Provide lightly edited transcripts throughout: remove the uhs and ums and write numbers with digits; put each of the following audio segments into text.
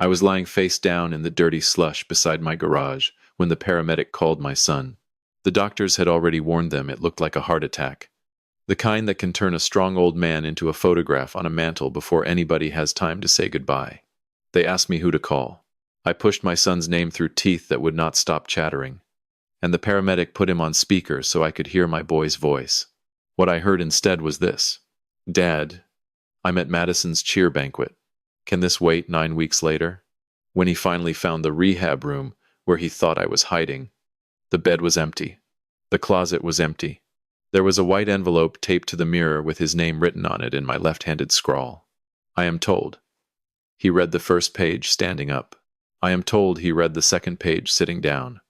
I was lying face down in the dirty slush beside my garage when the paramedic called my son. The doctors had already warned them it looked like a heart attack, the kind that can turn a strong old man into a photograph on a mantle before anybody has time to say goodbye. They asked me who to call. I pushed my son's name through teeth that would not stop chattering, and the paramedic put him on speaker so I could hear my boy's voice. What I heard instead was this: "Dad, I'm at Madison's cheer banquet. Can this wait 9 weeks later?" When he finally found the rehab room where he thought I was hiding, the bed was empty. The closet was empty. There was a white envelope taped to the mirror with his name written on it in my left-handed scrawl. I am told. He read the first page standing up. I am told he read the second page sitting down.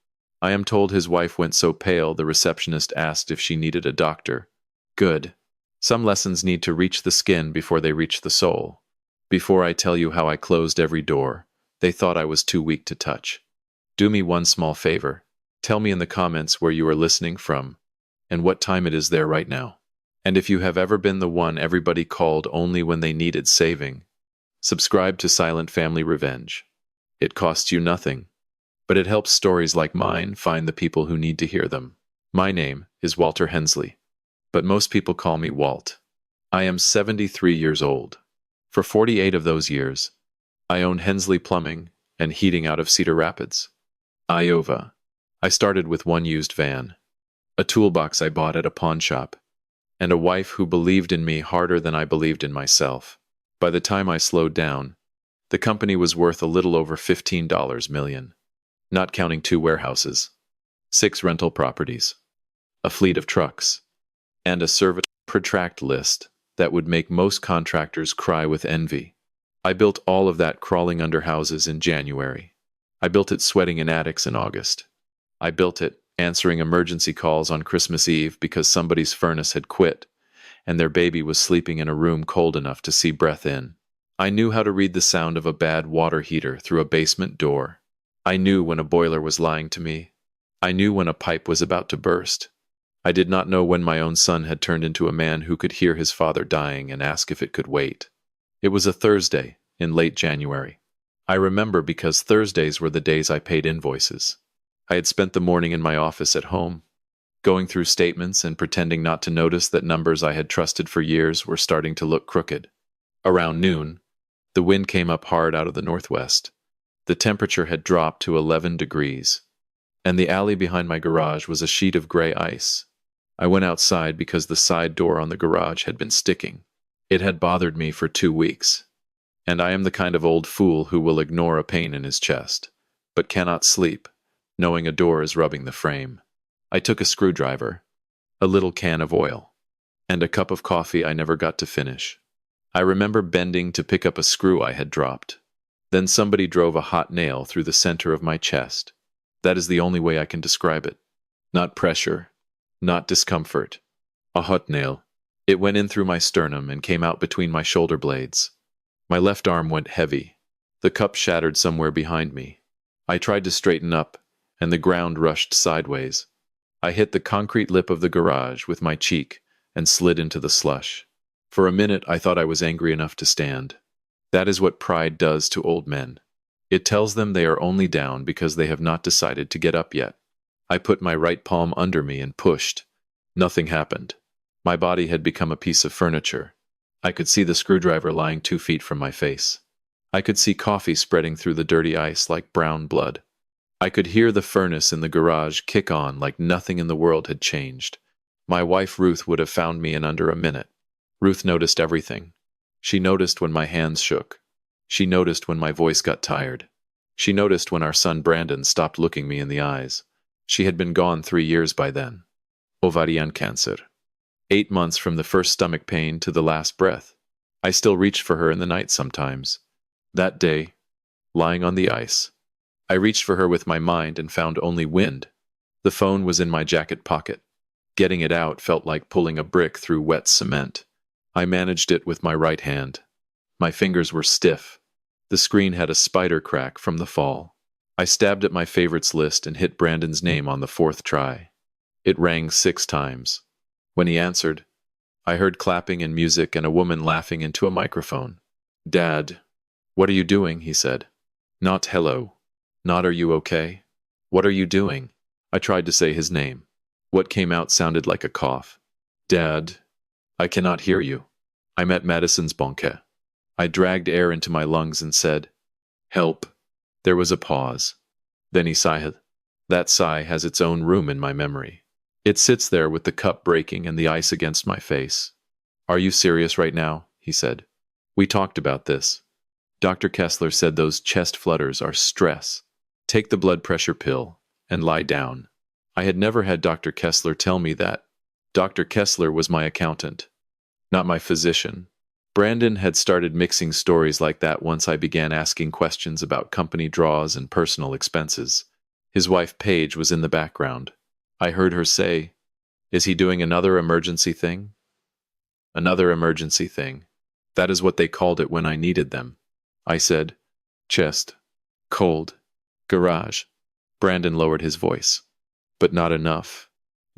I am told his wife went so pale the receptionist asked if she needed a doctor. Good. Some lessons need to reach the skin before they reach the soul. Before I tell you how I closed every door, they thought I was too weak to touch. Do me one small favor. Tell me in the comments where you are listening from, and what time it is there right now. And if you have ever been the one everybody called only when they needed saving, subscribe to Silent Family Revenge. It costs you nothing, but it helps stories like mine find the people who need to hear them. My name is Walter Hensley, but most people call me Walt. I am 73 years old. For 48 of those years, I owned Hensley Plumbing and Heating out of Cedar Rapids, Iowa. I started with one used van, a toolbox I bought at a pawn shop, and a wife who believed in me harder than I believed in myself. By the time I slowed down, the company was worth a little over $15 million, not counting 2 warehouses, 6 rental properties, a fleet of trucks, and a service protract list that would make most contractors cry with envy. I built all of that crawling under houses in January. I built it sweating in attics in August. I built it answering emergency calls on Christmas Eve because somebody's furnace had quit and their baby was sleeping in a room cold enough to see breath in. I knew how to read the sound of a bad water heater through a basement door. I knew when a boiler was lying to me. I knew when a pipe was about to burst. I did not know when my own son had turned into a man who could hear his father dying and ask if it could wait. It was a Thursday in late January. I remember because Thursdays were the days I paid invoices. I had spent the morning in my office at home, going through statements and pretending not to notice that numbers I had trusted for years were starting to look crooked. Around noon, the wind came up hard out of the northwest. The temperature had dropped to 11 degrees, and the alley behind my garage was a sheet of gray ice. I went outside because the side door on the garage had been sticking. It had bothered me for 2 weeks, and I am the kind of old fool who will ignore a pain in his chest, but cannot sleep, knowing a door is rubbing the frame. I took a screwdriver, a little can of oil, and a cup of coffee I never got to finish. I remember bending to pick up a screw I had dropped. Then somebody drove a hot nail through the center of my chest. That is the only way I can describe it. Not pressure, not discomfort. A hot nail. It went in through my sternum and came out between my shoulder blades. My left arm went heavy. The cup shattered somewhere behind me. I tried to straighten up, and the ground rushed sideways. I hit the concrete lip of the garage with my cheek and slid into the slush. For a minute I thought I was angry enough to stand. That is what pride does to old men. It tells them they are only down because they have not decided to get up yet. I put my right palm under me and pushed. Nothing happened. My body had become a piece of furniture. I could see the screwdriver lying 2 feet from my face. I could see coffee spreading through the dirty ice like brown blood. I could hear the furnace in the garage kick on like nothing in the world had changed. My wife Ruth would have found me in under a minute. Ruth noticed everything. She noticed when my hands shook. She noticed when my voice got tired. She noticed when our son Brandon stopped looking me in the eyes. She had been gone 3 years by then. Ovarian cancer. 8 months from the first stomach pain to the last breath. I still reached for her in the night sometimes. That day, lying on the ice, I reached for her with my mind and found only wind. The phone was in my jacket pocket. Getting it out felt like pulling a brick through wet cement. I managed it with my right hand. My fingers were stiff. The screen had a spider crack from the fall. I stabbed at my favorites list and hit Brandon's name on the 4th try. It rang 6 times. When he answered, I heard clapping and music and a woman laughing into a microphone. "Dad, what are you doing?" he said. Not hello. Not are you okay? What are you doing? I tried to say his name. What came out sounded like a cough. Dad, I cannot hear you. I'm at Madison's banquet. I dragged air into my lungs and said, Help. There was a pause. Then he sighed. That sigh has its own room in my memory. It sits there with the cup breaking and the ice against my face. Are you serious right now? He said. We talked about this. Dr. Kessler said those chest flutters are stress. Take the blood pressure pill and lie down. I had never had Dr. Kessler tell me that. Dr. Kessler was my accountant, not my physician. Brandon had started mixing stories like that once I began asking questions about company draws and personal expenses. His wife Paige was in the background. I heard her say, Is he doing another emergency thing? Another emergency thing. That is what they called it when I needed them. I said, Chest. Cold. Garage. Brandon lowered his voice. But not enough.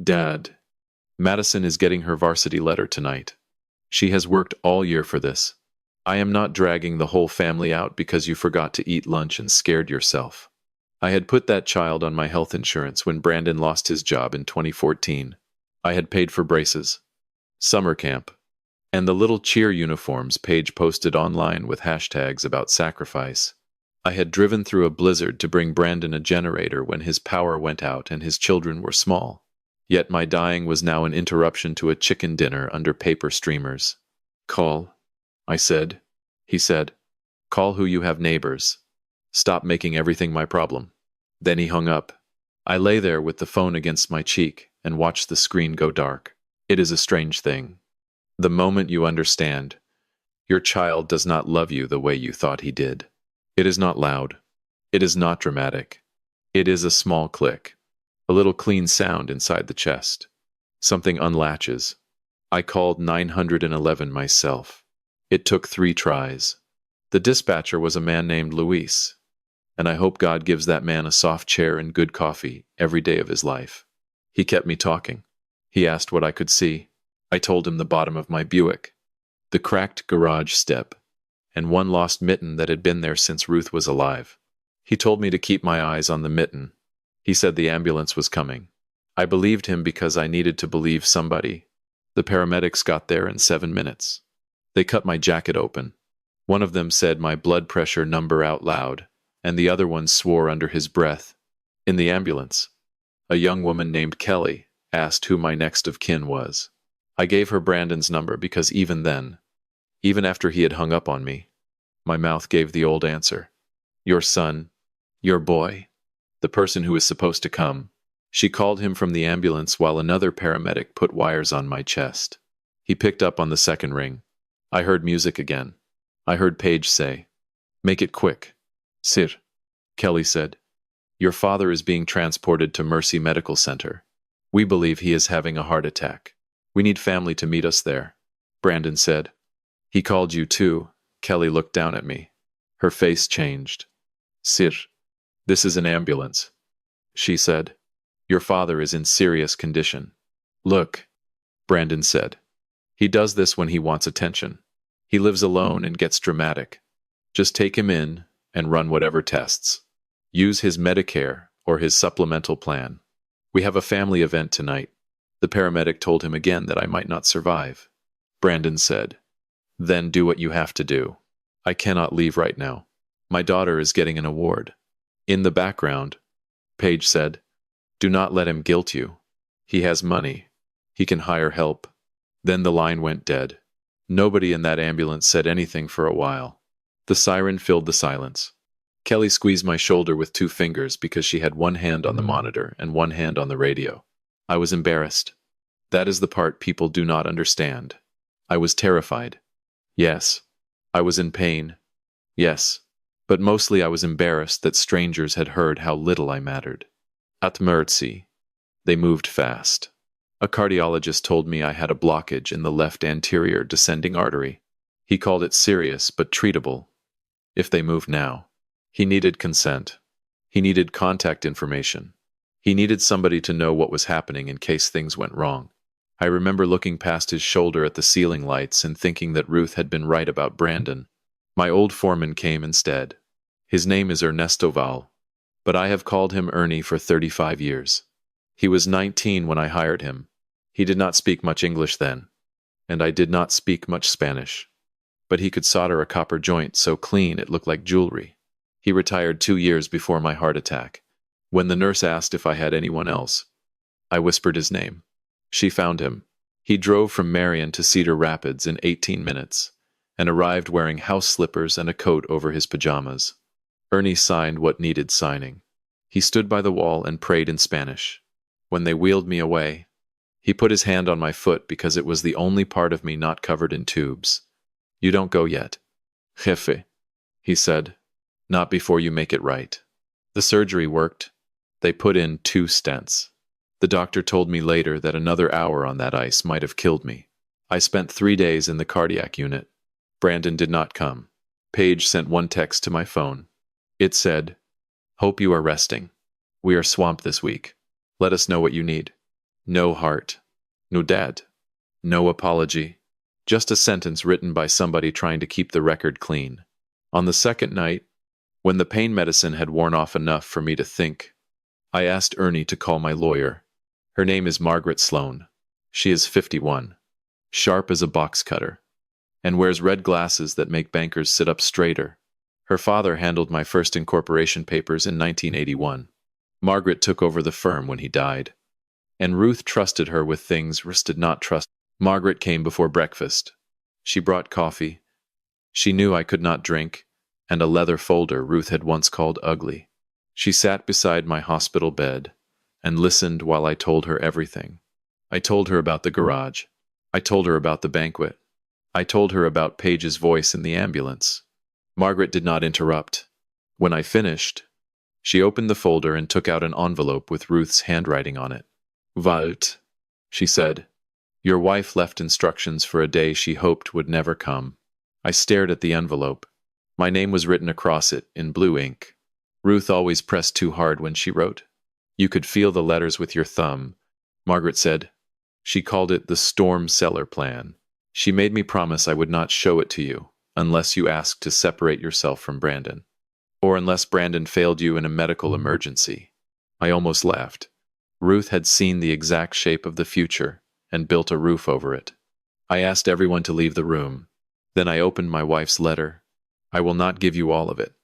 Dad. Madison is getting her varsity letter tonight. She has worked all year for this. I am not dragging the whole family out because you forgot to eat lunch and scared yourself. I had put that child on my health insurance when Brandon lost his job in 2014. I had paid for braces, summer camp, and the little cheer uniforms Paige posted online with hashtags about sacrifice. I had driven through a blizzard to bring Brandon a generator when his power went out and his children were small. Yet my dying was now an interruption to a chicken dinner under paper streamers. Call, I said. He said, Call who you have neighbors. Stop making everything my problem. Then he hung up. I lay there with the phone against my cheek and watched the screen go dark. It is a strange thing. The moment you understand, your child does not love you the way you thought he did. It is not loud. It is not dramatic. It is a small click. A little clean sound inside the chest. Something unlatches. I called 911 myself. It took 3 tries. The dispatcher was a man named Luis, and I hope God gives that man a soft chair and good coffee every day of his life. He kept me talking. He asked what I could see. I told him the bottom of my Buick, the cracked garage step, and one lost mitten that had been there since Ruth was alive. He told me to keep my eyes on the mitten. He said the ambulance was coming. I believed him because I needed to believe somebody. The paramedics got there in 7 minutes. They cut my jacket open. One of them said my blood pressure number out loud, and the other one swore under his breath. In the ambulance, a young woman named Kelly asked who my next of kin was. I gave her Brandon's number because even then, even after he had hung up on me, my mouth gave the old answer. Your son, your boy, the person who is supposed to come. She called him from the ambulance while another paramedic put wires on my chest. He picked up on the second ring. I heard music again. I heard Paige say, Make it quick. Sir, Kelly said. Your father is being transported to Mercy Medical Center. We believe he is having a heart attack. We need family to meet us there. Brandon said. He called you too. Kelly looked down at me. Her face changed. Sir, this is an ambulance. She said. Your father is in serious condition. Look, Brandon said. He does this when he wants attention. He lives alone and gets dramatic. Just take him in and run whatever tests. Use his Medicare or his supplemental plan. We have a family event tonight. The paramedic told him again that I might not survive. Brandon said, Then do what you have to do. I cannot leave right now. My daughter is getting an award. In the background, Paige said, Do not let him guilt you. He has money. He can hire help. Then the line went dead. Nobody in that ambulance said anything for a while. The siren filled the silence. Kelly squeezed my shoulder with 2 fingers because she had one hand on the monitor and one hand on the radio. I was embarrassed. That is the part people do not understand. I was terrified. Yes. I was in pain. Yes. But mostly I was embarrassed that strangers had heard how little I mattered. At Mercy, they moved fast. A cardiologist told me I had a blockage in the left anterior descending artery. He called it serious but treatable. If they moved now. He needed consent. He needed contact information. He needed somebody to know what was happening in case things went wrong. I remember looking past his shoulder at the ceiling lights and thinking that Ruth had been right about Brandon. My old foreman came instead. His name is Ernesto Val, but I have called him Ernie for 35 years. He was 19 when I hired him. He did not speak much English then, and I did not speak much Spanish. But he could solder a copper joint so clean it looked like jewelry. He retired 2 years before my heart attack. When the nurse asked if I had anyone else, I whispered his name. She found him. He drove from Marion to Cedar Rapids in 18 minutes and arrived wearing house slippers and a coat over his pajamas. Ernie signed what needed signing. He stood by the wall and prayed in Spanish. When they wheeled me away, he put his hand on my foot because it was the only part of me not covered in tubes. You don't go yet, Jefe, he said. Not before you make it right. The surgery worked. They put in 2 stents. The doctor told me later that another hour on that ice might have killed me. I spent 3 days in the cardiac unit. Brandon did not come. Paige sent one text to my phone. It said, "Hope you are resting. We are swamped this week. Let us know what you need." No heart. No dad. No apology. Just a sentence written by somebody trying to keep the record clean. On the second night, when the pain medicine had worn off enough for me to think, I asked Ernie to call my lawyer. Her name is Margaret Sloan. She is 51, sharp as a box cutter, and wears red glasses that make bankers sit up straighter. Her father handled my first incorporation papers in 1981. Margaret took over the firm when he died, and Ruth trusted her with things Ruth did not trust. Margaret came before breakfast. She brought coffee. She knew I could not drink, and a leather folder Ruth had once called ugly. She sat beside my hospital bed and listened while I told her everything. I told her about the garage. I told her about the banquet. I told her about Paige's voice in the ambulance. Margaret did not interrupt. When I finished, she opened the folder and took out an envelope with Ruth's handwriting on it. "Walt," she said. "Your wife left instructions for a day she hoped would never come." I stared at the envelope. My name was written across it in blue ink. Ruth always pressed too hard when she wrote. You could feel the letters with your thumb, Margaret said. She called it the storm cellar plan. She made me promise I would not show it to you unless you asked to separate yourself from Brandon, or unless Brandon failed you in a medical emergency. I almost laughed. Ruth had seen the exact shape of the future and built a roof over it. I asked everyone to leave the room. Then I opened my wife's letter. I will not give you all of it.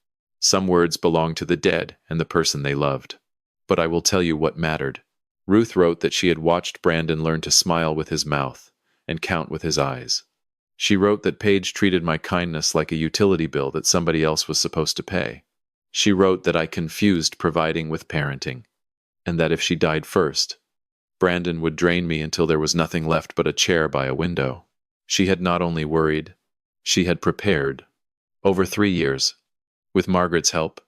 Some words belong to the dead and the person they loved. But I will tell you what mattered. Ruth wrote that she had watched Brandon learn to smile with his mouth and count with his eyes. She wrote that Paige treated my kindness like a utility bill that somebody else was supposed to pay. She wrote that I confused providing with parenting, and that if she died first, Brandon would drain me until there was nothing left but a chair by a window. She had not only worried, she had prepared. Over 3 years, with Margaret's help,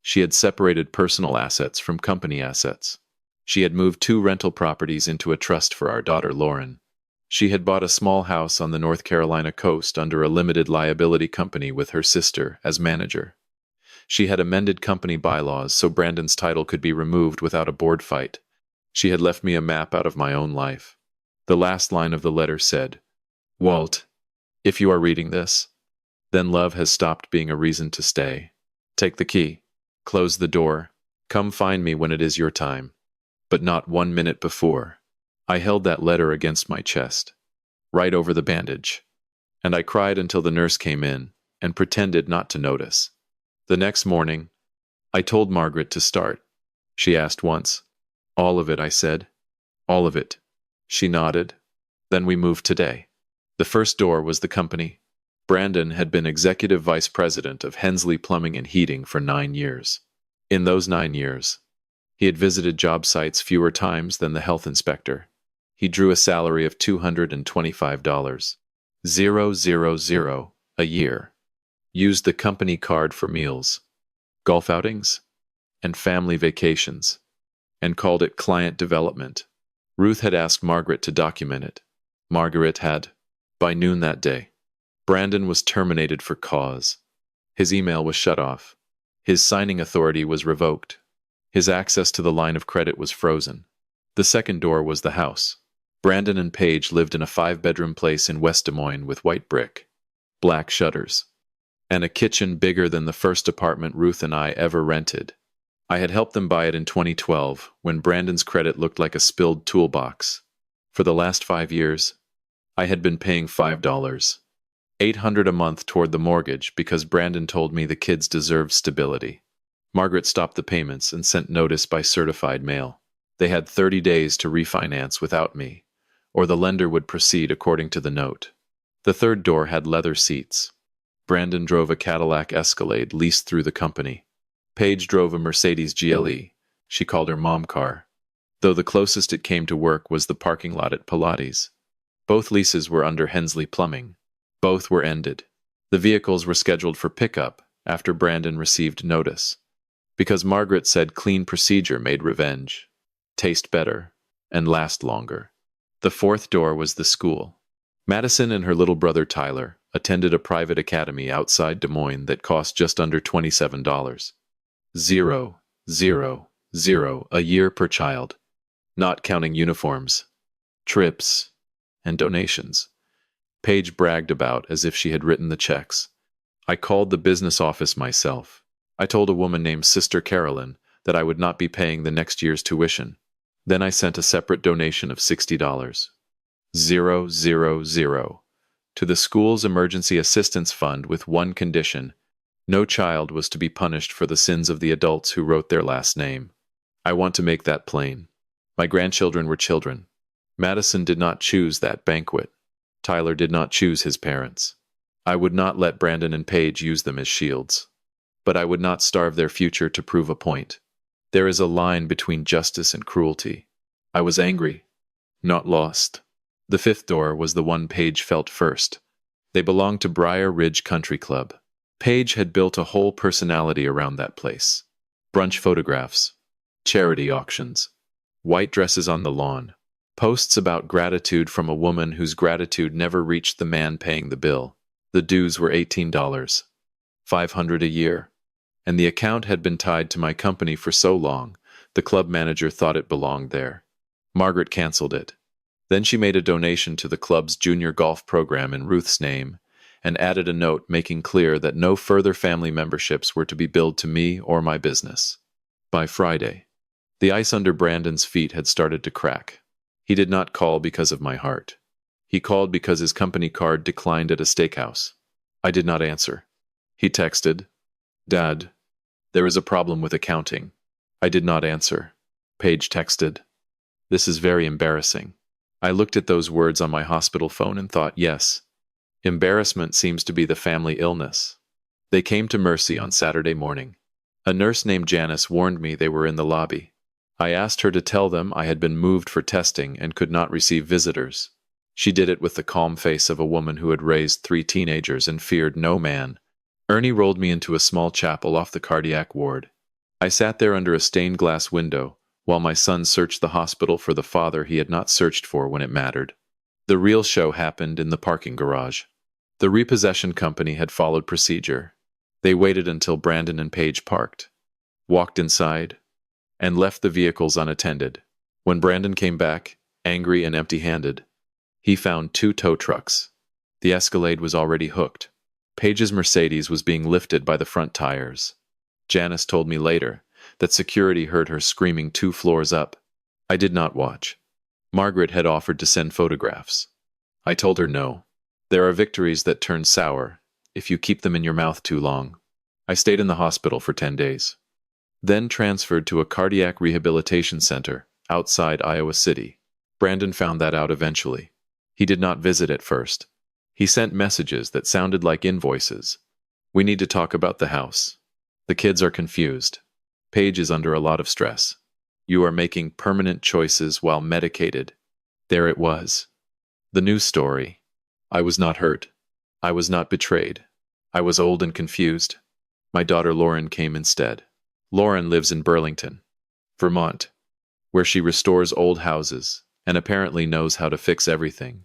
she had separated personal assets from company assets. She had moved 2 rental properties into a trust for our daughter Lauren. She had bought a small house on the North Carolina coast under a limited liability company with her sister as manager. She had amended company bylaws so Brandon's title could be removed without a board fight. She had left me a map out of my own life. The last line of the letter said, "Walt, if you are reading this, then love has stopped being a reason to stay. Take the key. Close the door. Come find me when it is your time. But not 1 minute before." I held that letter against my chest, right over the bandage, and I cried until the nurse came in and pretended not to notice. The next morning, I told Margaret to start. She asked once. "All of it," I said. "All of it." She nodded. Then we moved today. The first door was the company. Brandon had been executive vice president of Hensley Plumbing and Heating for 9 years. In those 9 years, he had visited job sites fewer times than the health inspector. He drew a salary of $225, 000 a year, used the company card for meals, golf outings, and family vacations, and called it client development. Ruth had asked Margaret to document it. Margaret had. By noon that day, Brandon was terminated for cause. His email was shut off. His signing authority was revoked. His access to the line of credit was frozen. The second door was the house. Brandon and Paige lived in a 5-bedroom place in West Des Moines with white brick, black shutters, and a kitchen bigger than the first apartment Ruth and I ever rented. I had helped them buy it in 2012, when Brandon's credit looked like a spilled toolbox. For the last 5 years, I had been paying $5.800 a month toward the mortgage because Brandon told me the kids deserved stability. Margaret stopped the payments and sent notice by certified mail. They had 30 days to refinance without me, or the lender would proceed according to the note. The third door had leather seats. Brandon drove a Cadillac Escalade leased through the company. Paige drove a Mercedes GLE. She called her mom car, though the closest it came to work was the parking lot at Pilates. Both leases were under Hensley Plumbing. Both were ended. The vehicles were scheduled for pickup after Brandon received notice, because Margaret said clean procedure made revenge taste better and last longer. The fourth door was the school. Madison and her little brother Tyler attended a private academy outside Des Moines that cost just under $27. 0, 0, 0 a year per child, not counting uniforms, trips, and donations. Paige bragged about as if she had written the checks. I called the business office myself. I told a woman named Sister Carolyn that I would not be paying the next year's tuition. Then I sent a separate donation of $60. 0, 0, 0 to the school's emergency assistance fund with one condition: no child was to be punished for the sins of the adults who wrote their last name. I want to make that plain. My grandchildren were children. Madison did not choose that banquet. Tyler did not choose his parents. I would not let Brandon and Paige use them as shields. But I would not starve their future to prove a point. There is a line between justice and cruelty. I was angry, not lost. The fifth door was the one Paige felt first. They belonged to Briar Ridge Country Club. Paige had built a whole personality around that place. Brunch photographs, charity auctions, white dresses on the lawn, posts about gratitude from a woman whose gratitude never reached the man paying the bill. The dues were $18, $500 a year, and the account had been tied to my company for so long, the club manager thought it belonged there. Margaret canceled it. Then she made a donation to the club's junior golf program in Ruth's name, and added a note making clear that no further family memberships were to be billed to me or my business. By Friday, the ice under Brandon's feet had started to crack. He did not call because of my heart. He called because his company card declined at a steakhouse. I did not answer. He texted, "Dad, there is a problem with accounting." I did not answer. Paige texted, "This is very embarrassing." I looked at those words on my hospital phone and thought, yes, embarrassment seems to be the family illness. They came to Mercy on Saturday morning. A nurse named Janice warned me they were in the lobby. I asked her to tell them I had been moved for testing and could not receive visitors. She did it with the calm face of a woman who had raised 3 teenagers and feared no man. Ernie rolled me into a small chapel off the cardiac ward. I sat there under a stained glass window while my son searched the hospital for the father he had not searched for when it mattered. The real show happened in the parking garage. The repossession company had followed procedure. They waited until Brandon and Paige parked, walked inside, and left the vehicles unattended. When Brandon came back, angry and empty-handed, he found 2 tow trucks. The Escalade was already hooked. Paige's Mercedes was being lifted by the front tires. Janice told me later that security heard her screaming 2 floors up. I did not watch. Margaret had offered to send photographs. I told her no. There are victories that turn sour if you keep them in your mouth too long. I stayed in the hospital for 10 days. Then transferred to a cardiac rehabilitation center outside Iowa City. Brandon found that out eventually. He did not visit at first. He sent messages that sounded like invoices. "We need to talk about the house. The kids are confused. Paige is under a lot of stress. You are making permanent choices while medicated." There it was. The news story. I was not hurt. I was not betrayed. I was old and confused. My daughter Lauren came instead. Lauren lives in Burlington, Vermont, where she restores old houses and apparently knows how to fix everything,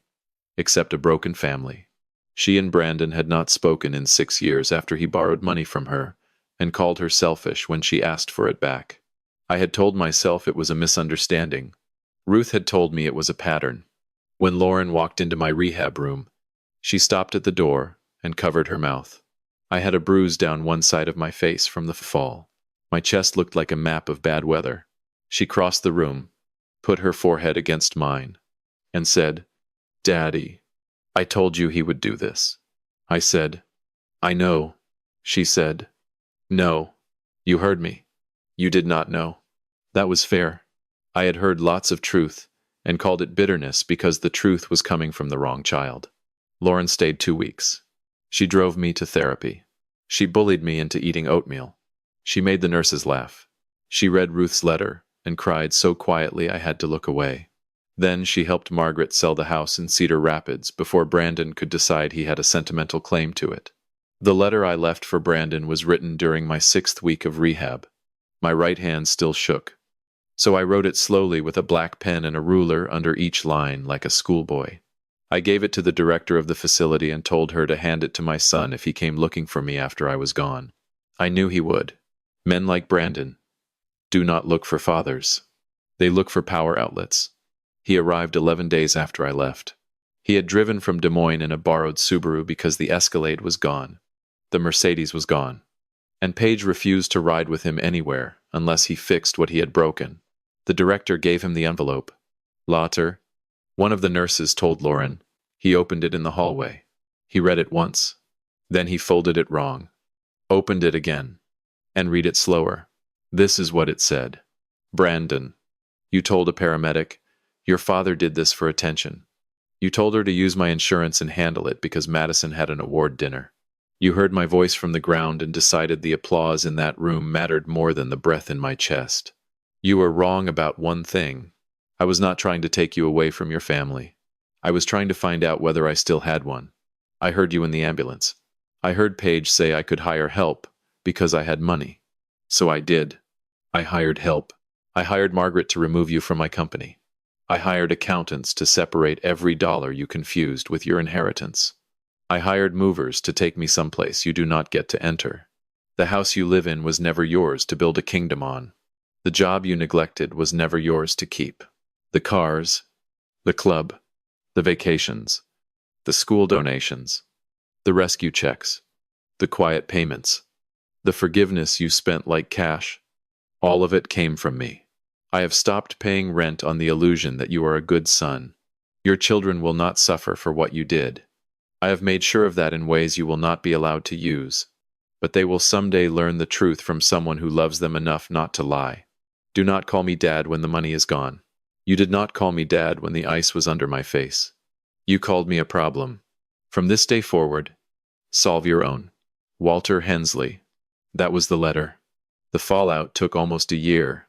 except a broken family. She and Brandon had not spoken in 6 years after he borrowed money from her and called her selfish when she asked for it back. I had told myself it was a misunderstanding. Ruth had told me it was a pattern. When Lauren walked into my rehab room, she stopped at the door and covered her mouth. I had a bruise down one side of my face from the fall. My chest looked like a map of bad weather. She crossed the room, put her forehead against mine, and said, "Daddy, I told you he would do this." I said, "I know." She said, "No, you heard me. You did not know." That was fair. I had heard lots of truth, and called it bitterness because the truth was coming from the wrong child. Lauren stayed 2 weeks. She drove me to therapy. She bullied me into eating oatmeal. She made the nurses laugh. She read Ruth's letter and cried so quietly I had to look away. Then she helped Margaret sell the house in Cedar Rapids before Brandon could decide he had a sentimental claim to it. The letter I left for Brandon was written during my 6th week of rehab. My right hand still shook, so I wrote it slowly with a black pen and a ruler under each line like a schoolboy. I gave it to the director of the facility and told her to hand it to my son if he came looking for me after I was gone. I knew he would. Men like Brandon do not look for fathers. They look for power outlets. He arrived 11 days after I left. He had driven from Des Moines in a borrowed Subaru because the Escalade was gone. The Mercedes was gone. And Paige refused to ride with him anywhere unless he fixed what he had broken. The director gave him the envelope. Later, one of the nurses told Lauren. He opened it in the hallway. He read it once. Then he folded it wrong, opened it again, and read it slower. This is what it said. "Brandon, you told a paramedic, your father did this for attention. You told her to use my insurance and handle it because Madison had an award dinner. You heard my voice from the ground and decided the applause in that room mattered more than the breath in my chest. You were wrong about one thing. I was not trying to take you away from your family. I was trying to find out whether I still had one. I heard you in the ambulance. I heard Paige say I could hire help because I had money. So I did. I hired help. I hired Margaret to remove you from my company. I hired accountants to separate every dollar you confused with your inheritance. I hired movers to take me someplace you do not get to enter. The house you live in was never yours to build a kingdom on. The job you neglected was never yours to keep. The cars, the club, the vacations, the school donations, the rescue checks, the quiet payments, the forgiveness you spent like cash, all of it came from me. I have stopped paying rent on the illusion that you are a good son. Your children will not suffer for what you did. I have made sure of that in ways you will not be allowed to use. But they will someday learn the truth from someone who loves them enough not to lie. Do not call me Dad when the money is gone. You did not call me Dad when the ice was under my face. You called me a problem. From this day forward, solve your own. Walter Hensley. That was the letter. The fallout took almost a year.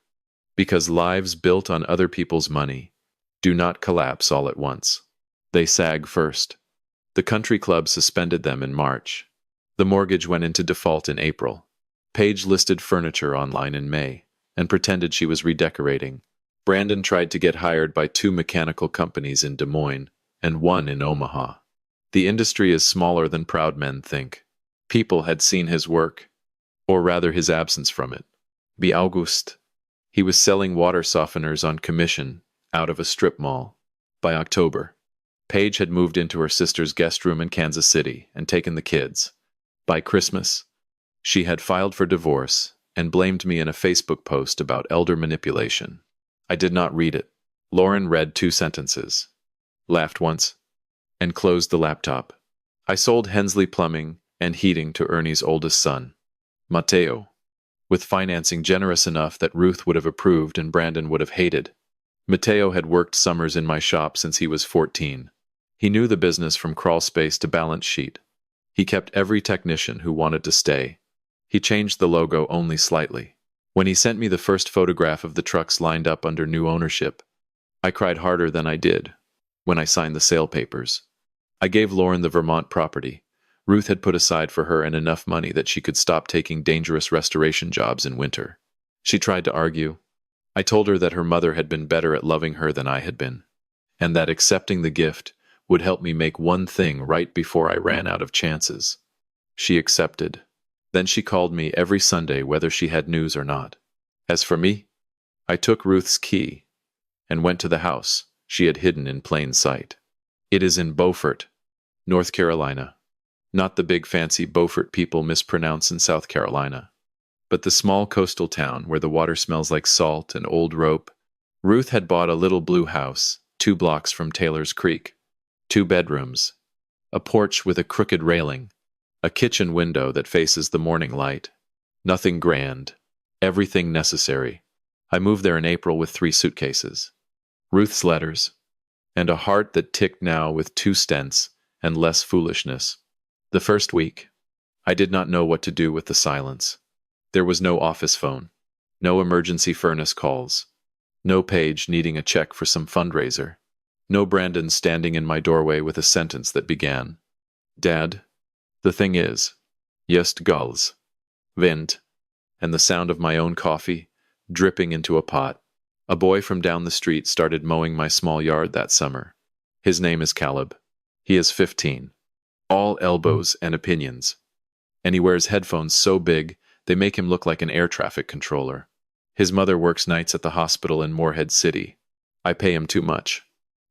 Because lives built on other people's money do not collapse all at once. They sag first. The country club suspended them in March. The mortgage went into default in April. Paige listed furniture online in May and pretended she was redecorating. Brandon tried to get hired by 2 mechanical companies in Des Moines and 1 in Omaha. The industry is smaller than proud men think. People had seen his work, or rather his absence from it. By August, he was selling water softeners on commission out of a strip mall. By October, Paige had moved into her sister's guest room in Kansas City and taken the kids. By Christmas, she had filed for divorce and blamed me in a Facebook post about elder manipulation. I did not read it. Lauren read 2 sentences, laughed once, and closed the laptop. I sold Hensley Plumbing and Heating to Ernie's oldest son, Mateo, with financing generous enough that Ruth would have approved and Brandon would have hated. Mateo had worked summers in my shop since he was 14. He knew the business from crawl space to balance sheet. He kept every technician who wanted to stay. He changed the logo only slightly. When he sent me the first photograph of the trucks lined up under new ownership, I cried harder than I did when I signed the sale papers. I gave Lauren the Vermont property. Ruth had put aside for her and enough money that she could stop taking dangerous restoration jobs in winter. She tried to argue. I told her that her mother had been better at loving her than I had been, and that accepting the gift would help me make one thing right before I ran out of chances. She accepted. Then she called me every Sunday whether she had news or not. As for me, I took Ruth's key and went to the house she had hidden in plain sight. It is in Beaufort, North Carolina. Not the big fancy Beaufort people mispronounce in South Carolina, but the small coastal town where the water smells like salt and old rope. Ruth had bought a little blue house, 2 blocks from Taylor's Creek. 2 bedrooms, a porch with a crooked railing, a kitchen window that faces the morning light. Nothing grand, everything necessary. I moved there in April with 3 suitcases. Ruth's letters, and a heart that ticked now with 2 stents and less foolishness. The first week, I did not know what to do with the silence. There was no office phone, no emergency furnace calls, no Paige needing a check for some fundraiser, no Brandon standing in my doorway with a sentence that began, "Dad, the thing is, just gulls, wind," and the sound of my own coffee dripping into a pot. A boy from down the street started mowing my small yard that summer. His name is Caleb. He is 15. All elbows and opinions. And he wears headphones so big they make him look like an air traffic controller. His mother works nights at the hospital in Morehead City. I pay him too much.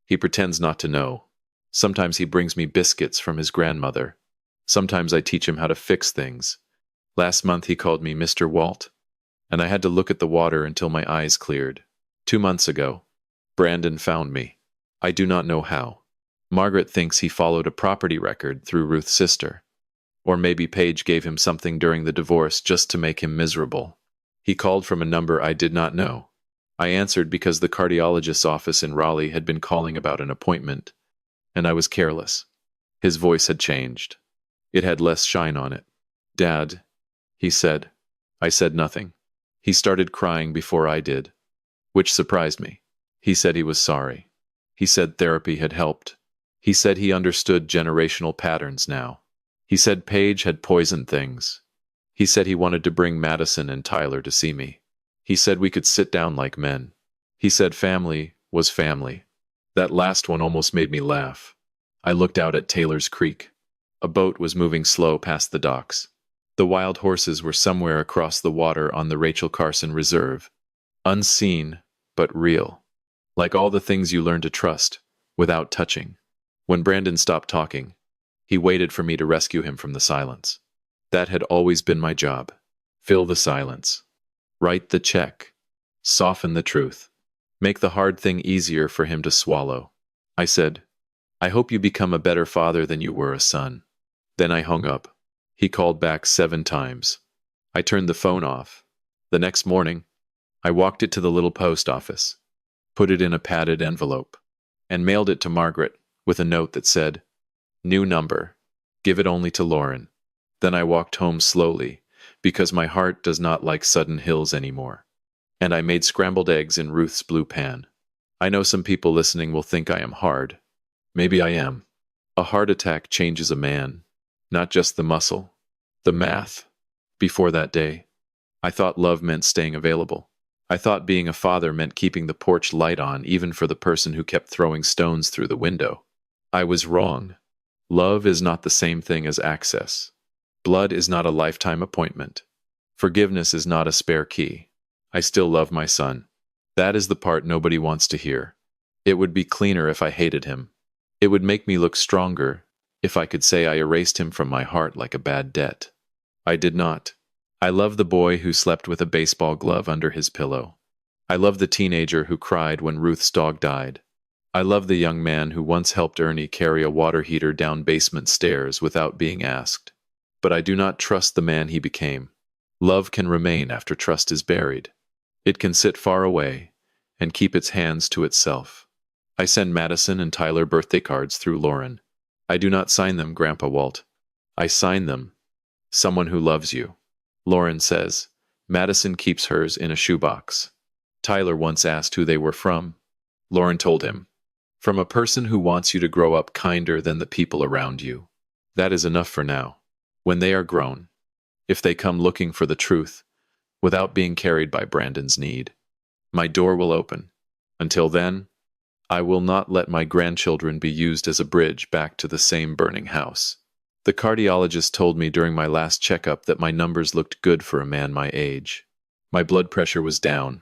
He pretends not to know. Sometimes he brings me biscuits from his grandmother. Sometimes I teach him how to fix things. Last month he called me Mr. Walt, and I had to look at the water until my eyes cleared. 2 months ago, Brandon found me. I do not know how. Margaret thinks he followed a property record through Ruth's sister. Or maybe Paige gave him something during the divorce just to make him miserable. He called from a number I did not know. I answered because the cardiologist's office in Raleigh had been calling about an appointment, and I was careless. His voice had changed. It had less shine on it. "Dad," he said. I said nothing. He started crying before I did, which surprised me. He said he was sorry. He said therapy had helped. He said he understood generational patterns now. He said Paige had poisoned things. He said he wanted to bring Madison and Tyler to see me. He said we could sit down like men. He said family was family. That last one almost made me laugh. I looked out at Taylor's Creek. A boat was moving slow past the docks. The wild horses were somewhere across the water on the Rachel Carson Reserve. Unseen, but real. Like all the things you learn to trust, without touching. When Brandon stopped talking, he waited for me to rescue him from the silence. That had always been my job. Fill the silence. Write the check. Soften the truth. Make the hard thing easier for him to swallow. I said, "I hope you become a better father than you were a son." Then I hung up. He called back 7 times. I turned the phone off. The next morning, I walked it to the little post office, put it in a padded envelope, and mailed it to Margaret with a note that said, "New number. Give it only to Lauren." Then I walked home slowly, because my heart does not like sudden hills anymore. And I made scrambled eggs in Ruth's blue pan. I know some people listening will think I am hard. Maybe I am. A heart attack changes a man, not just the muscle, the math. Before that day, I thought love meant staying available. I thought being a father meant keeping the porch light on even for the person who kept throwing stones through the window. I was wrong. Love is not the same thing as access. Blood is not a lifetime appointment. Forgiveness is not a spare key. I still love my son. That is the part nobody wants to hear. It would be cleaner if I hated him. It would make me look stronger if I could say I erased him from my heart like a bad debt. I did not. I love the boy who slept with a baseball glove under his pillow. I love the teenager who cried when Ruth's dog died. I love the young man who once helped Ernie carry a water heater down basement stairs without being asked. But I do not trust the man he became. Love can remain after trust is buried. It can sit far away and keep its hands to itself. I send Madison and Tyler birthday cards through Lauren. I do not sign them, Grandpa Walt. I sign them, "Someone who loves you." Lauren says. Madison keeps hers in a shoebox. Tyler once asked who they were from. Lauren told him, "From a person who wants you to grow up kinder than the people around you." That is enough for now. When they are grown, if they come looking for the truth, without being carried by Brandon's need, my door will open. Until then, I will not let my grandchildren be used as a bridge back to the same burning house. The cardiologist told me during my last checkup that my numbers looked good for a man my age. My blood pressure was down.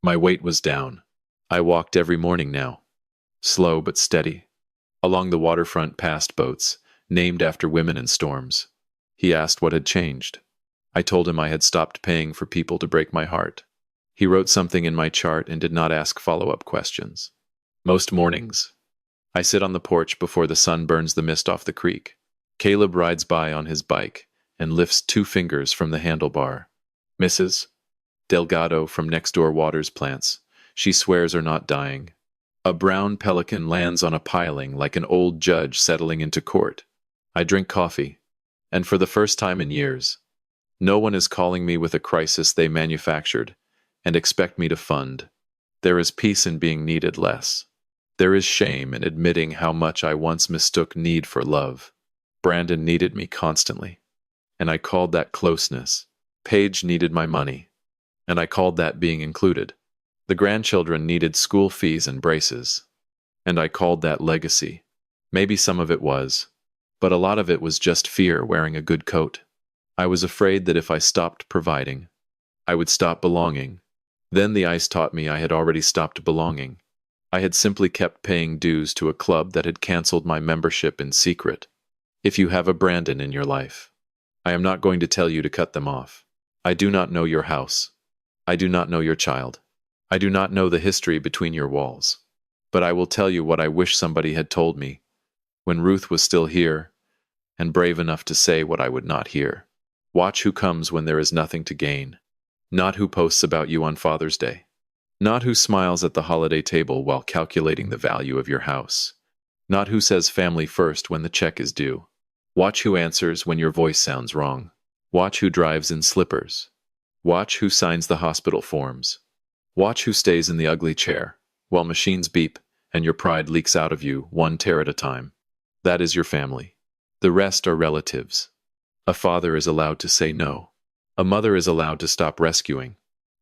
My weight was down. I walked every morning now. Slow but steady. Along the waterfront past boats, named after women in storms. He asked what had changed. I told him I had stopped paying for people to break my heart. He wrote something in my chart and did not ask follow-up questions. Most mornings, I sit on the porch before the sun burns the mist off the creek. Caleb rides by on his bike and lifts 2 fingers from the handlebar. Mrs. Delgado from next-door waters plants. She swears are not dying. A brown pelican lands on a piling like an old judge settling into court. I drink coffee, and for the first time in years, no one is calling me with a crisis they manufactured and expect me to fund. There is peace in being needed less. There is shame in admitting how much I once mistook need for love. Brandon needed me constantly, and I called that closeness. Paige needed my money, and I called that being included. The grandchildren needed school fees and braces, and I called that legacy. Maybe some of it was, but a lot of it was just fear wearing a good coat. I was afraid that if I stopped providing, I would stop belonging. Then the ice taught me I had already stopped belonging. I had simply kept paying dues to a club that had canceled my membership in secret. If you have a Brandon in your life, I am not going to tell you to cut them off. I do not know your house. I do not know your child. I do not know the history between your walls. But I will tell you what I wish somebody had told me when Ruth was still here and brave enough to say what I would not hear. Watch who comes when there is nothing to gain. Not who posts about you on Father's Day. Not who smiles at the holiday table while calculating the value of your house. Not who says family first when the check is due. Watch who answers when your voice sounds wrong. Watch who drives in slippers. Watch who signs the hospital forms. Watch who stays in the ugly chair while machines beep and your pride leaks out of you 1 tear at a time. That is your family. The rest are relatives. A father is allowed to say no. A mother is allowed to stop rescuing.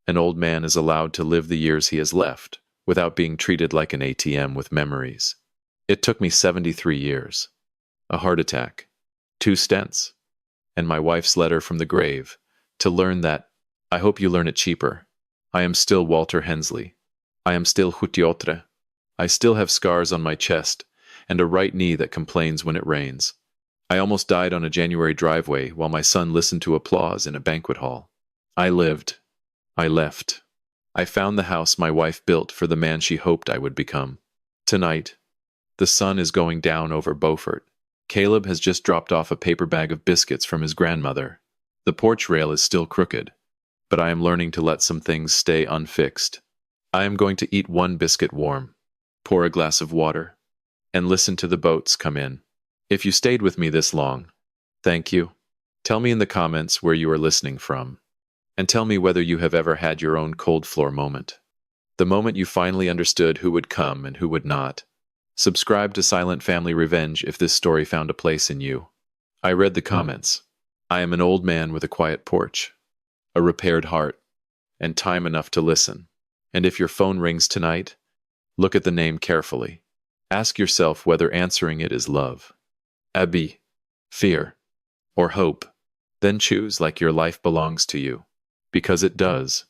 An old man is allowed to live the years he has left without being treated like an ATM with memories. It took me 73 years. A heart attack, 2 stents, and my wife's letter from the grave to learn that, I hope you learn it cheaper. I am still Walter Hensley. I am still Jutiotre. I still have scars on my chest and a right knee that complains when it rains. I almost died on a January driveway while my son listened to applause in a banquet hall. I lived. I left. I found the house my wife built for the man she hoped I would become. Tonight, the sun is going down over Beaufort. Caleb has just dropped off a paper bag of biscuits from his grandmother. The porch rail is still crooked, but I am learning to let some things stay unfixed. I am going to eat 1 biscuit warm, pour a glass of water, and listen to the boats come in. If you stayed with me this long, thank you. Tell me in the comments where you are listening from. And tell me whether you have ever had your own cold floor moment. The moment you finally understood who would come and who would not. Subscribe to Silent Family Revenge if this story found a place in you. I read the comments. I am an old man with a quiet porch, a repaired heart, and time enough to listen. And if your phone rings tonight, look at the name carefully. Ask yourself whether answering it is love, Abby, fear, or hope. Then choose like your life belongs to you. Because it does.